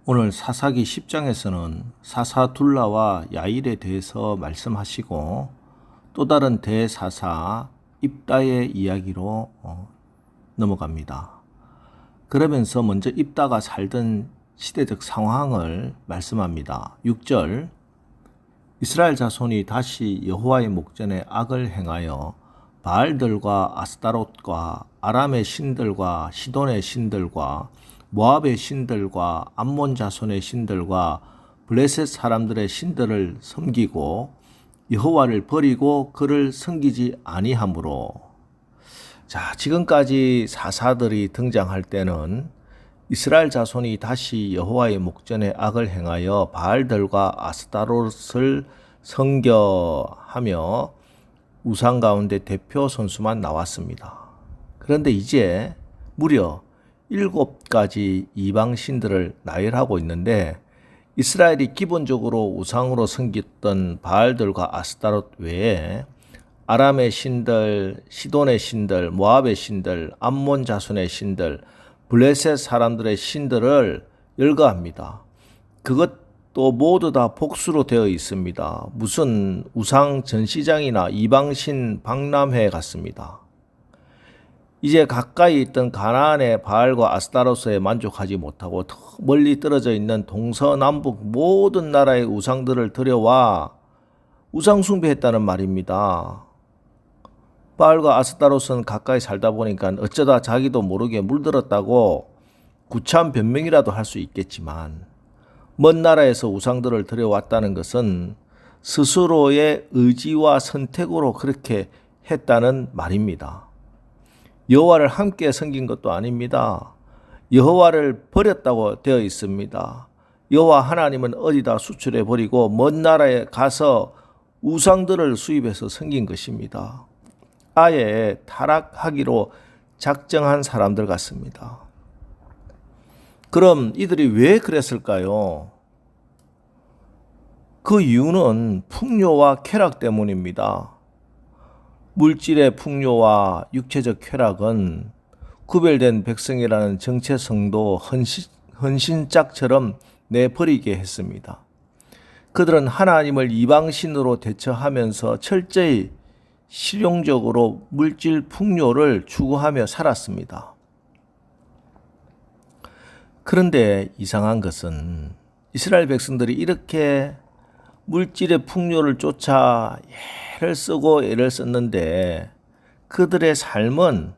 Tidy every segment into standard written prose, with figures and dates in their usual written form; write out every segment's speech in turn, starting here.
오늘 사사기 10장에서는 사사둘라와 야일에 대해서 말씀하시고 또 다른 대사사 입다의 이야기로 넘어갑니다. 그러면서 먼저 입다가 살던 시대적 상황을 말씀합니다. 6절 이스라엘 자손이 다시 여호와의 목전에 악을 행하여 바알들과 아스타롯과 아람의 신들과 시돈의 신들과 모압의 신들과 암몬 자손의 신들과 블레셋 사람들의 신들을 섬기고 여호와를 버리고 그를 섬기지 아니하므로. 자, 지금까지 사사들이 등장할 때는 이스라엘 자손이 다시 여호와의 목전에 악을 행하여 바알들과 아스타롯을 섬겨하며 우상 가운데 대표 선수만 나왔습니다. 그런데 이제 무려 7가지 이방 신들을 나열하고 있는데 이스라엘이 기본적으로 우상으로 섬겼던 바알들과 아스타롯 외에 아람의 신들, 시돈의 신들, 모압의 신들, 암몬 자손의 신들, 블레셋 사람들의 신들을 열거합니다. 그것도 모두 다 복수로 되어 있습니다. 무슨 우상 전시장이나 이방신 박람회 같습니다. 이제 가까이 있던 가나안의 바알과 아스타롯에 만족하지 못하고 더 멀리 떨어져 있는 동서남북 모든 나라의 우상들을 들여와 우상 숭배했다는 말입니다. 바알과 아스타롯은 가까이 살다 보니까 어쩌다 자기도 모르게 물들었다고 구차한 변명이라도 할 수 있겠지만 먼 나라에서 우상들을 들여왔다는 것은 스스로의 의지와 선택으로 그렇게 했다는 말입니다. 여호와를 함께 섬긴 것도 아닙니다. 여호와를 버렸다고 되어 있습니다. 여호와 하나님은 어디다 수출해 버리고 먼 나라에 가서 우상들을 수입해서 섬긴 것입니다. 아예 타락하기로 작정한 사람들 같습니다. 그럼 이들이 왜 그랬을까요? 그 이유는 풍요와 쾌락 때문입니다. 물질의 풍요와 육체적 쾌락은 구별된 백성이라는 정체성도 헌신짝처럼 내버리게 했습니다. 그들은 하나님을 이방신으로 대처하면서 철저히 실용적으로 물질 풍요를 추구하며 살았습니다. 그런데 이상한 것은 이스라엘 백성들이 이렇게 물질의 풍요를 쫓아 애를 쓰고 애를 썼는데 그들의 삶은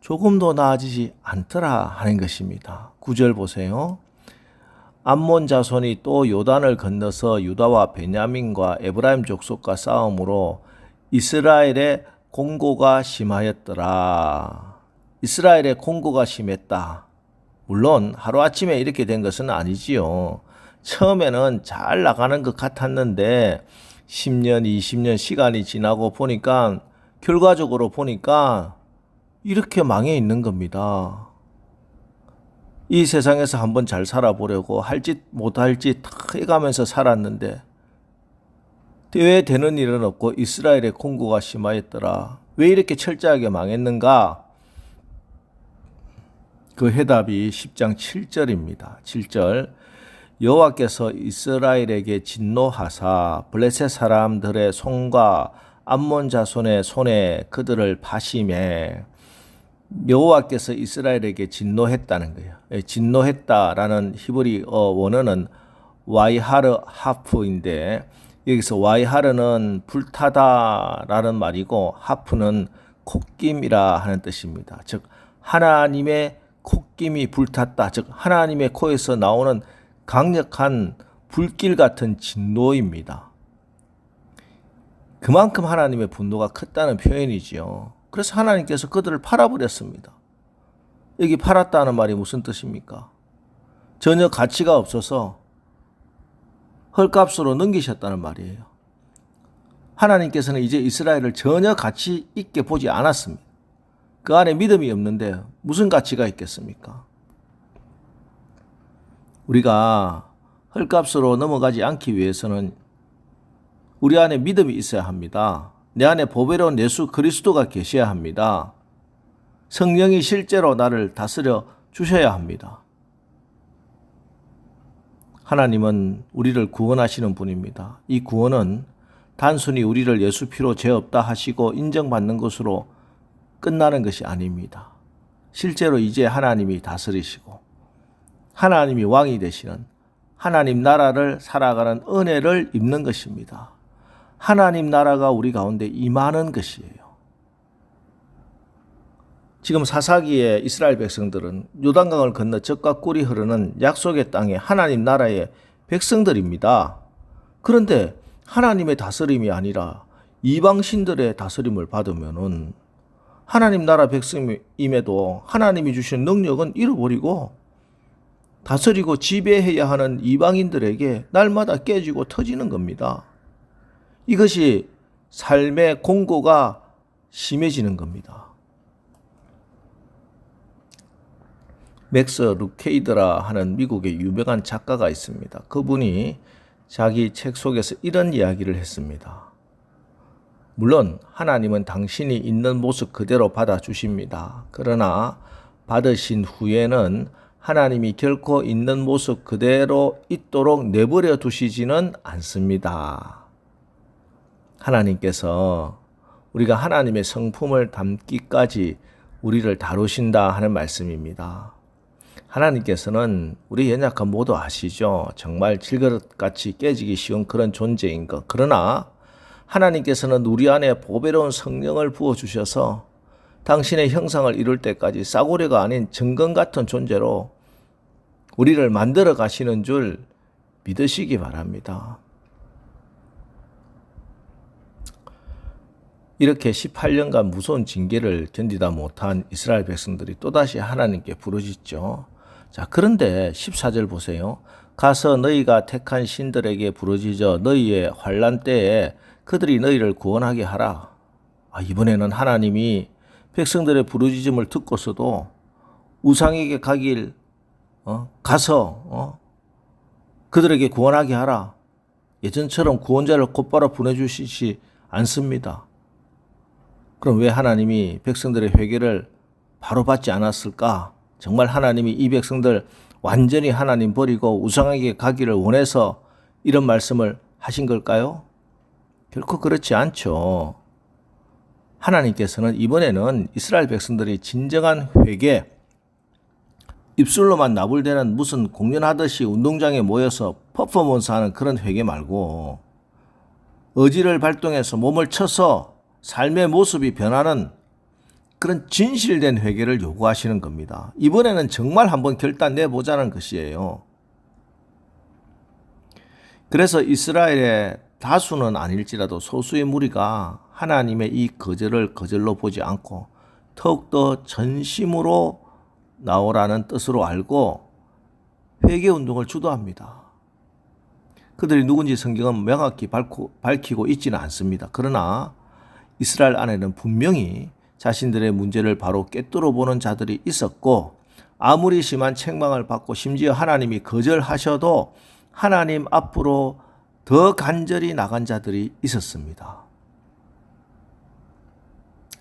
조금도 나아지지 않더라 하는 것입니다. 9절 보세요. 암몬 자손이 또 요단을 건너서 유다와 베냐민과 에브라임 족속과 싸움으로 이스라엘의 공고가 심하였더라. 이스라엘의 공고가 심했다. 물론 하루아침에 이렇게 된 것은 아니지요. 처음에는 잘 나가는 것 같았는데 10년, 20년 시간이 지나고 보니까 결과적으로 보니까 이렇게 망해 있는 겁니다. 이 세상에서 한번 잘 살아보려고 할 짓 못할 짓 다 해가면서 살았는데 왜 되는 일은 없고 이스라엘의 공고가 심하였더라. 왜 이렇게 철저하게 망했는가? 그 해답이 10장 7절입니다. 7절 여호와께서 이스라엘에게 진노하사 블레셋 사람들의 손과 암몬 자손의 손에 그들을 파심해. 여호와께서 이스라엘에게 진노했다는 거예요. 진노했다라는 히브리 원어는 와이하르 하프인데 여기서 와이하르는 불타다라는 말이고 하프는 콧김이라 하는 뜻입니다. 즉 하나님의 콧김이 불탔다. 즉 하나님의 코에서 나오는 강력한 불길 같은 진노입니다. 그만큼 하나님의 분노가 컸다는 표현이지요. 그래서 하나님께서 그들을 팔아버렸습니다. 여기 팔았다는 말이 무슨 뜻입니까? 전혀 가치가 없어서 헐값으로 넘기셨다는 말이에요. 하나님께서는 이제 이스라엘을 전혀 가치 있게 보지 않았습니다. 그 안에 믿음이 없는데 무슨 가치가 있겠습니까? 우리가 헐값으로 넘어가지 않기 위해서는 우리 안에 믿음이 있어야 합니다. 내 안에 보배로운 예수 그리스도가 계셔야 합니다. 성령이 실제로 나를 다스려 주셔야 합니다. 하나님은 우리를 구원하시는 분입니다. 이 구원은 단순히 우리를 예수 피로 죄 없다 하시고 인정받는 것으로 끝나는 것이 아닙니다. 실제로 이제 하나님이 다스리시고 하나님이 왕이 되시는 하나님 나라를 살아가는 은혜를 입는 것입니다. 하나님 나라가 우리 가운데 임하는 것이에요. 지금 사사기의 이스라엘 백성들은 요단강을 건너 젖과 꿀이 흐르는 약속의 땅에 하나님 나라의 백성들입니다. 그런데 하나님의 다스림이 아니라 이방신들의 다스림을 받으면은 하나님 나라 백성임에도 하나님이 주신 능력은 잃어버리고 다스리고 지배해야 하는 이방인들에게 날마다 깨지고 터지는 겁니다. 이것이 삶의 공고가 심해지는 겁니다. 맥스 루케이드라 하는 미국의 유명한 작가가 있습니다. 그분이 자기 책 속에서 이런 이야기를 했습니다. 물론 하나님은 당신이 있는 모습 그대로 받아주십니다. 그러나 받으신 후에는 하나님이 결코 있는 모습 그대로 있도록 내버려 두시지는 않습니다. 하나님께서 우리가 하나님의 성품을 담기까지 우리를 다루신다 하는 말씀입니다. 하나님께서는 우리 연약한 모두 아시죠? 정말 질그릇같이 깨지기 쉬운 그런 존재인 것. 그러나 하나님께서는 우리 안에 보배로운 성령을 부어주셔서 당신의 형상을 이룰 때까지 싸구려가 아닌 정금 같은 존재로 우리를 만들어 가시는 줄 믿으시기 바랍니다. 이렇게 18년간 무서운 징계를 견디다 못한 이스라엘 백성들이 또다시 하나님께 부르짖죠. 자, 그런데 14절 보세요. 가서 너희가 택한 신들에게 부르짖어 너희의 환난 때에 그들이 너희를 구원하게 하라. 이번에는 하나님이 백성들의 부르짖음을 듣고서도 우상에게 가길 가서 그들에게 구원하게 하라. 예전처럼 구원자를 곧바로 보내주시지 않습니다. 그럼 왜 하나님이 백성들의 회개를 바로 받지 않았을까? 정말 하나님이 이 백성들 완전히 하나님 버리고 우상에게 가기를 원해서 이런 말씀을 하신 걸까요? 결코 그렇지 않죠. 하나님께서는 이번에는 이스라엘 백성들이 진정한 회개, 입술로만 나불대는 무슨 공연하듯이 운동장에 모여서 퍼포먼스하는 그런 회개 말고 의지를 발동해서 몸을 쳐서 삶의 모습이 변하는 그런 진실된 회개를 요구하시는 겁니다. 이번에는 정말 한번 결단 내보자는 것이에요. 그래서 이스라엘의 다수는 아닐지라도 소수의 무리가 하나님의 이 거절을 거절로 보지 않고 더욱더 전심으로 나오라는 뜻으로 알고 회개운동을 주도합니다. 그들이 누군지 성경은 명확히 밝히고 있지는 않습니다. 그러나 이스라엘 안에는 분명히 자신들의 문제를 바로 꿰뚫어 보는 자들이 있었고 아무리 심한 책망을 받고 심지어 하나님이 거절하셔도 하나님 앞으로 더 간절히 나간 자들이 있었습니다.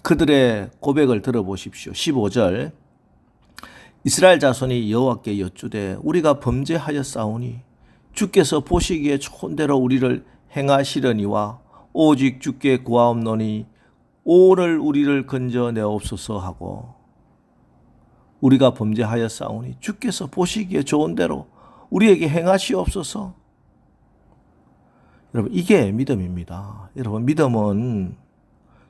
그들의 고백을 들어보십시오. 15절 이스라엘 자손이 여호와께 여쭈되 우리가 범죄하였사오니 주께서 보시기에 좋은 대로 우리를 행하시려니와 오직 주께 구하옵노니 오늘 우리를 건져내옵소서 하고 우리가 범죄하였사오니 주께서 보시기에 좋은 대로 우리에게 행하시옵소서. 여러분 이게 믿음입니다. 여러분 믿음은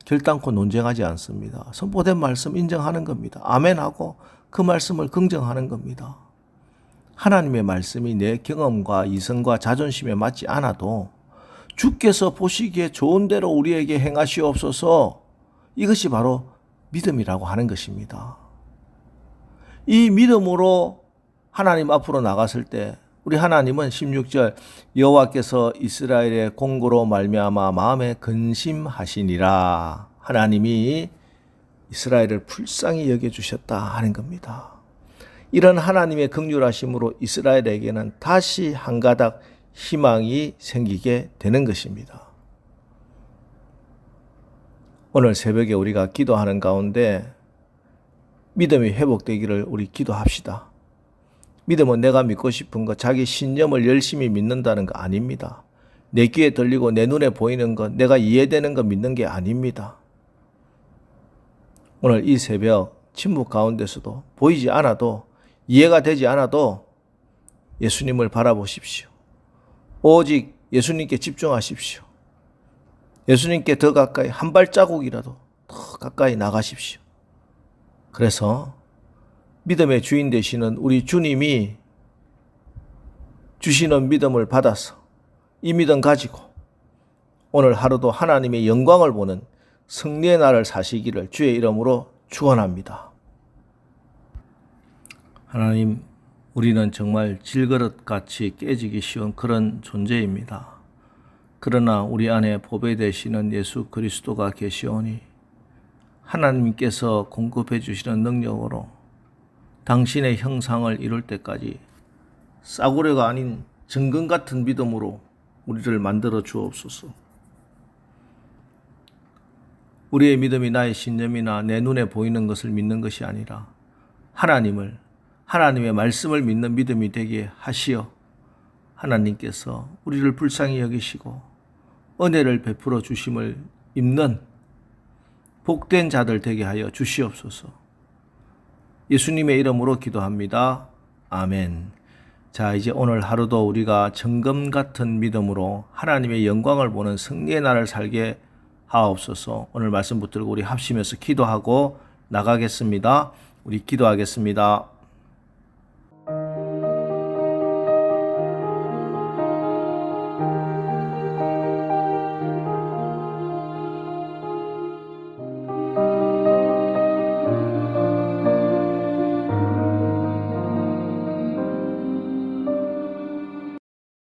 결단코 논쟁하지 않습니다. 선포된 말씀 인정하는 겁니다. 아멘하고 그 말씀을 긍정하는 겁니다. 하나님의 말씀이 내 경험과 이성과 자존심에 맞지 않아도 주께서 보시기에 좋은 대로 우리에게 행하시옵소서. 이것이 바로 믿음이라고 하는 것입니다. 이 믿음으로 하나님 앞으로 나갔을 때 우리 하나님은 16절 여호와께서 이스라엘의 공고로 말미암아 마음에 근심하시니라. 하나님이 이스라엘을 불쌍히 여겨주셨다 하는 겁니다. 이런 하나님의 긍휼하심으로 이스라엘에게는 다시 한 가닥 희망이 생기게 되는 것입니다. 오늘 새벽에 우리가 기도하는 가운데 믿음이 회복되기를 우리 기도합시다. 믿음은 내가 믿고 싶은 것, 자기 신념을 열심히 믿는다는 거 아닙니다. 내 귀에 들리고 내 눈에 보이는 것, 내가 이해되는 것 믿는 게 아닙니다. 오늘 이 새벽 침묵 가운데서도 보이지 않아도 이해가 되지 않아도 예수님을 바라보십시오. 오직 예수님께 집중하십시오. 예수님께 더 가까이 한 발자국이라도 더 가까이 나가십시오. 그래서 믿음의 주인 되시는 우리 주님이 주시는 믿음을 받아서 이 믿음 가지고 오늘 하루도 하나님의 영광을 보는 승리의 날을 사시기를 주의 이름으로 축원합니다. 하나님, 우리는 정말 질그릇같이 깨지기 쉬운 그런 존재입니다. 그러나 우리 안에 보배 되시는 예수 그리스도가 계시오니 하나님께서 공급해 주시는 능력으로 당신의 형상을 이룰 때까지 싸구려가 아닌 정금 같은 믿음으로 우리를 만들어 주옵소서. 우리의 믿음이 나의 신념이나 내 눈에 보이는 것을 믿는 것이 아니라 하나님을, 하나님의 말씀을 믿는 믿음이 되게 하시어 하나님께서 우리를 불쌍히 여기시고 은혜를 베풀어 주심을 입는 복된 자들 되게 하여 주시옵소서. 예수님의 이름으로 기도합니다. 아멘. 자, 이제 오늘 하루도 우리가 정금 같은 믿음으로 하나님의 영광을 보는 승리의 날을 살게 하옵소서. 오늘 말씀 붙들고 우리 합심해서 기도하고 나가겠습니다. 우리 기도하겠습니다.